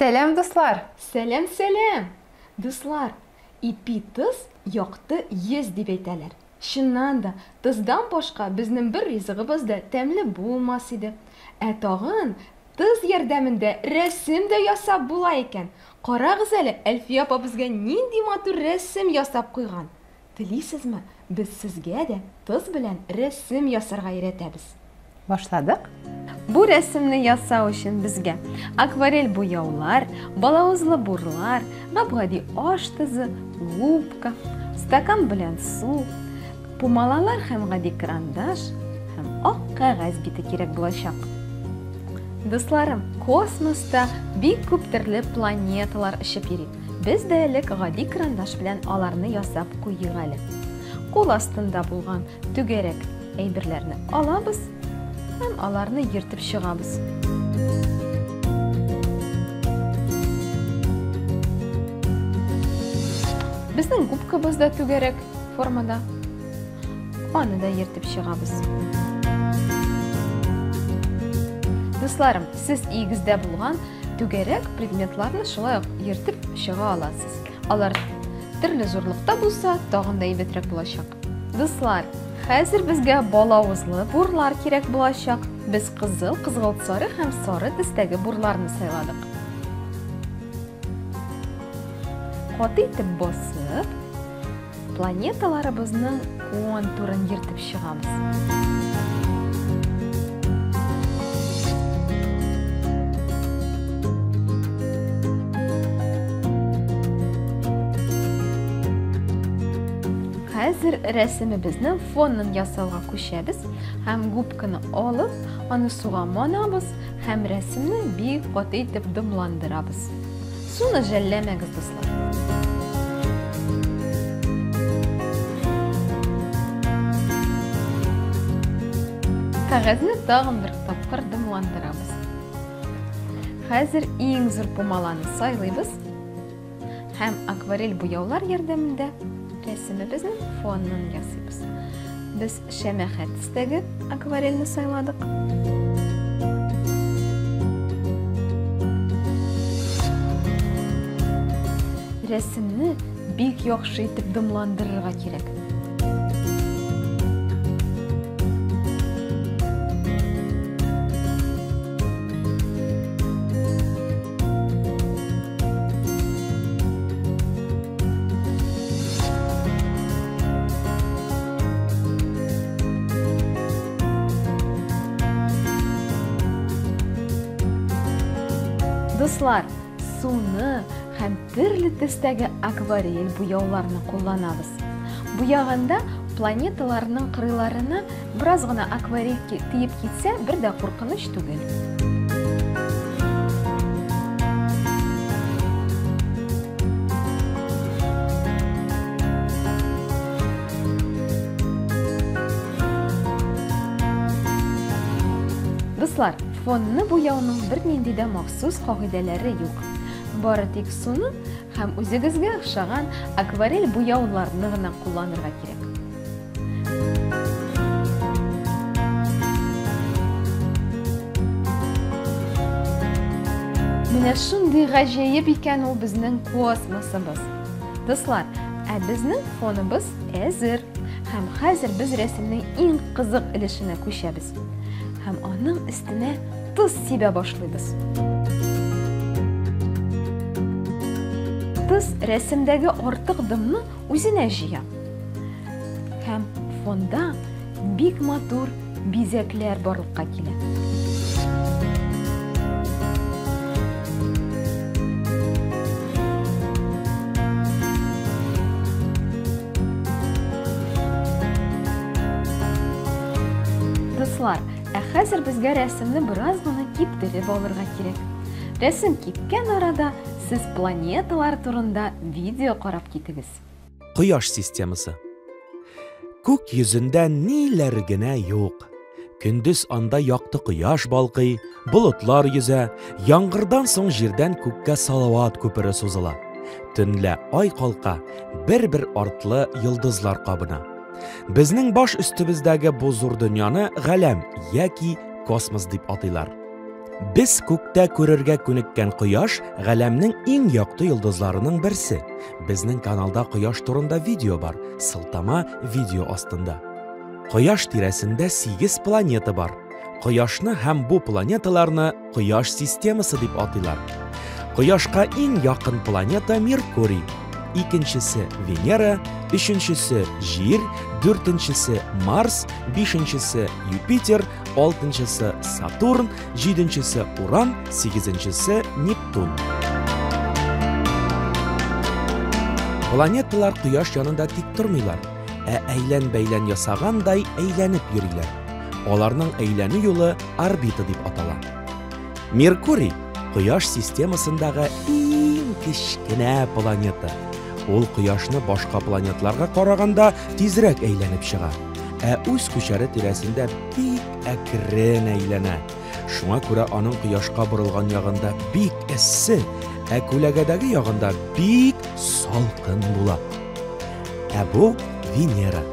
Сәлем, дуслар! Сәлем, сәлем! Дуслар, ипи тыз яқты ез дип әйтәләр. Чыннан да, тыздан башка безнең бер ризыгыбыз да тәмле булмас иде. Ә тагын тыз ярдәмендә рәсем дә ясап була икән. Карагыз әле, Әлфия апа безгә нинди матур рәсем ясап куйган. Телисезме, без сезгә дә тыз белән рәсем ясарга өйрәтәбез. Башладык. Бу рәсемне ясау өчен безгә акварель буяулар, балавызлы бурлар, габгади аш тызы, губка, стакан белән су, пумалалар һәм гади карандаш һәм ак кәгазь бите кирәк булачак. Дусларым, космоста бик күп төрле планеталар очып йөри. Без дә элек гади карандаш белән аларны ясап куйыйк әле. Кул астында булган түгәрәк әйберләрне алабыз һәм аларны йөртеп чыгабыз. Безнең губкабыз да түгәрәк формада. Аны да йөртеп чыгабыз. Дусларым, сез игездә булган түгәрәк предметларны шулай ук йөртеп чыга аласыз. Алар төрле зурлыкта булса, тагын да әйбәтрәк булачак. Дуслар, хәзер безгә балавызлы бурлар кирәк булачак. Без кызыл, кызгылт сары һәм сары төстәге бурларны сайладык. Каты итеп басып, планеталарыбызның контурын йөртеп чыгабыз. Хәзер рәсемебезнең фонын ясауга күчәбез һәм губканы алып, аны суга манабыз һәм рәсемне бик каты итеп дымландырабыз. Суны жәлләмәгез, дуслар. Кәгазьне тагын бер тапкыр дымландырабыз. Хәзер иң зур пумаланы сайлыйбыз һәм акварель буяулар ярдәмендә рәсемебезнең фонын ясыйбыз. Без шәмәхәт төстәге акварельне сайладык. Рәсемне бик яхшы итеп дымландырырга кирәк. Дуслар, суны һәм төрле төстәге акварель буяуларны кулланабыз. Буяганда планеталарның кырыйларына бераз гына акварель тиеп китсә, бер дә куркыныч түгел. Дуслар, фонны буяуның бер нинди дә махсус кагыйдәләре юк. Бары тик суны һәм үзегезгә охшаган акварель буяуларны гына кулланырга кирәк. Менә шундый гаҗәеп икән ул безнең космосыбыз. Дуслар, ә безнең фоныбыз әзер һәм хәзер без рәсемнең иң кызык өлешенә күчәбез. Һәм аның өстенә тыз сибә башлыйбыз. Тыз рәсемдәге артык дымны үзенә җыя. Һәм фонда бик матур бизәкләр барлыкка килә. Дуслар, хәзер безгә рәсемне бераз гына киптереп алырга кирәк. Рәсем кипкән арада сез планеталар турында видео карап китегез. Кояш системасы. Күк йөзендә ниләр генә юк. Көндез анда якты кояш балкый, болытлар йөзә, яңгырдан соң җирдән күккә салават күпере сузыла. Төнлә ай калка, бер-бер артлы йолдызлар кабына. Безнең баш өстебездәге бу зур дөньяны галәм яки космос дип атыйлар. Без күктә күрергә күнеккән Кояш галәмнең иң якты йолдызларының берсе. Безнең каналда Кояш турында видео бар, сылтама видео астында. Кояш тирәсендә 8 планета бар. Кояшны һәм бу планеталарны Кояш системасы дип атыйлар. Кояшка иң якын планета Меркурий, икенчесе Венера, өченчесе Җир, дүртенчесе Марс, бишенчесе Юпитер, алтынчысы Сатурн, җиденчесе Уран, сигезенчесе Нептун. Планеталар Кояш янында тик тормыйлар, әйлән-бәйлән ясагандай әйләнеп йөриләр. Аларның әйләнү юлы орбита дип атала. Меркурий Кояш системасындагы иң кечкенә планета. Ул Кояшны башка планеталарга караганда тизрәк әйләнеп чыга, үз күчәре тирәсендә бик әкрен әйләнә. Шуңа күрә аның Кояшка борылган ягында бик эссе, күләгәдәге ягында бик салкын була. Бу Венера.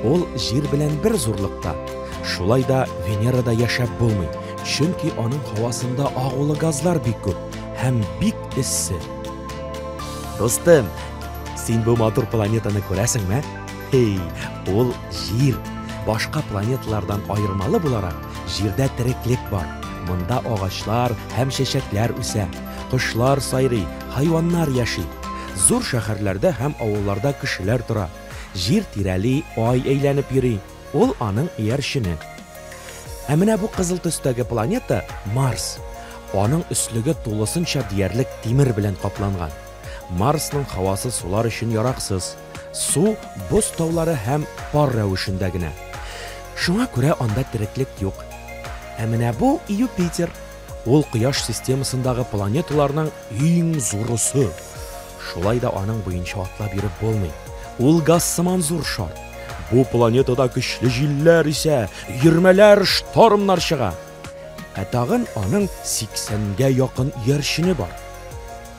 Ул Җир белән бер зурлыкта. Шулай да Венерада яшәп булмый, чөнки аның һавасында агулы газлар бик күп һәм бик эссе. Достым, син бу матур планетаны күрәсеңме? Ул Җир. Башка планеталардан айырмалы буларак, Җирдә тереклек бар. Монда агачлар һәм чәчәкләр үсә, кошлар сайрый, хайваннар яши. Зур шәһәрләрдә һәм авылларда кешеләр тора. Җир тирәли, ай әйләнеп йөри. Ул аның иярчене. Менә бу кызыл төстәге планета Марс. Аның өслеге тулысынча диярлек тимер белән капланган. Марсның һавасы сулар өчен яраксыз. Су боз таулары һәм пар рәвешендә генә. Шуңа күрә анда тереклек юк. Менә бу Юпитер. Ул Кояш системасындагы планеталарның иң зурысы. Шулай да аның буенча атлап йөреп булмый. Ул газ сыман зур шар. Бу планетада көчле җилләр исә, йөрмәләр, штормнар чыга. Тагын аның 80гә якын иярчене бар.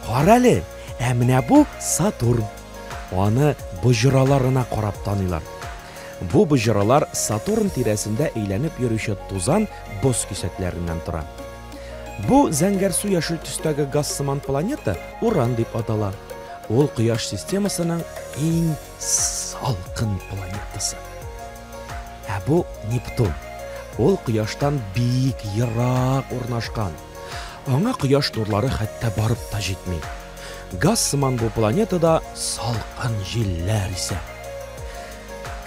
Карале, менә бу Сатурн. Аны боҗраларына карап таныйлар. Бу боҗралар Сатурн тирәсендә әйләнеп йөрүче тузан боз кисәкләреннән тора. Бу зәңгәр су яшел төстәге газ сыман планета Уран дип атала. Ул Кояш системасының иң салкын планетасы. Бу Нептун. Ул Кояштан бик ерак урнашкан. Аңа Кояш нурлары хәтта барып та җитми. Газ сыман бу планетада салкын җилләр исә.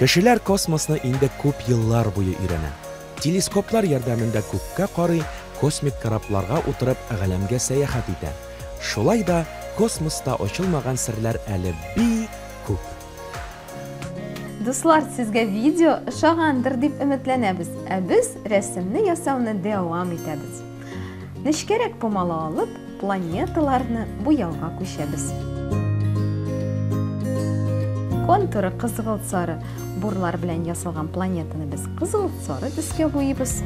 Кешеләр космосны инде күп еллар буе өйрәнә. Телескоплар ярдәмендә күккә карый, космик корабларга утырып галәмгә сәяхәт итә. Шулай да космоста ачылмаган серләр әле бик күп. Дуслар, сезгә видео ошагандыр дип өметләнәбез. Без рәсемне ясауны дәвам итәбез. Нечкәрәк помалы алып, планеталарны буяуга күчәбез. Контуры кызгылт-сары бурлар белән ясалган планетаны без кызгылт-сары төскә буйыбыз.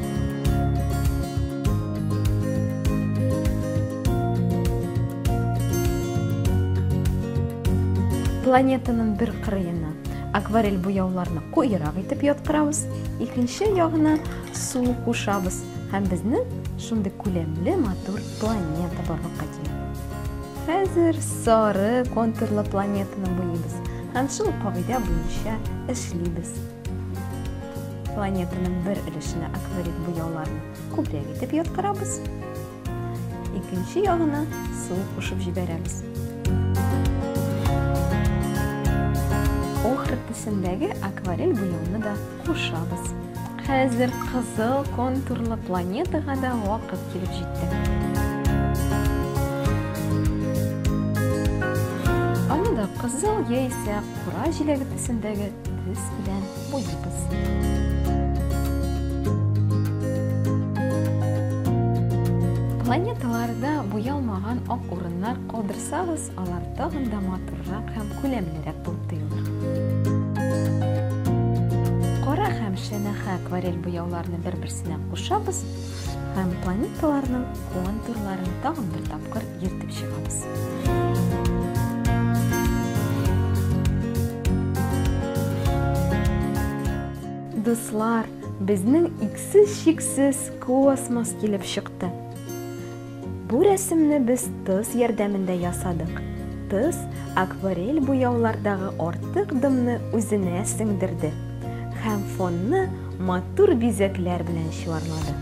Планетаның бер кырыена акварель буяуларны куерак итеп яткырабыз, икенче ягына су кушабыз һәм безнең шундый күләмле матур планета барлыкка килә. Хәзер сары контурлы планетаны буйыбыз һәм шул кагыйдә буенча эшлибез. Планетаның бер өлешенә акварель буяуларны күбрәк итеп яткырабыз, икенче ягына су кушып җибәрәбез. Охр төсендәге акварель буяуны да кушабыз. Хәзер кызыл контурлы планетага да вакыт килеп җитте. Аны да кызыл яисә кура җиләге төсендәге төс белән буйыбыз. Планеталарда буялмаган ак урыннар калдырсагыз, алар тагын да матуррак һәм күләмлерәк булып тоелыр. Кара һәм шәнәхә акварель буяуларны бер-берсенә кушабыз һәм планеталарның контурларын тагын бер тапкыр йөртеп чыгабыз. Дуслар, безнең иксез-чиксез космос килеп чыкты. Бу рәсемне без тыз ярдәмендә ясадык. Тыз акварель буяулардагы артык дымны үзенә сеңдерде һәм фонны матур бизәкләр белән чуарлады.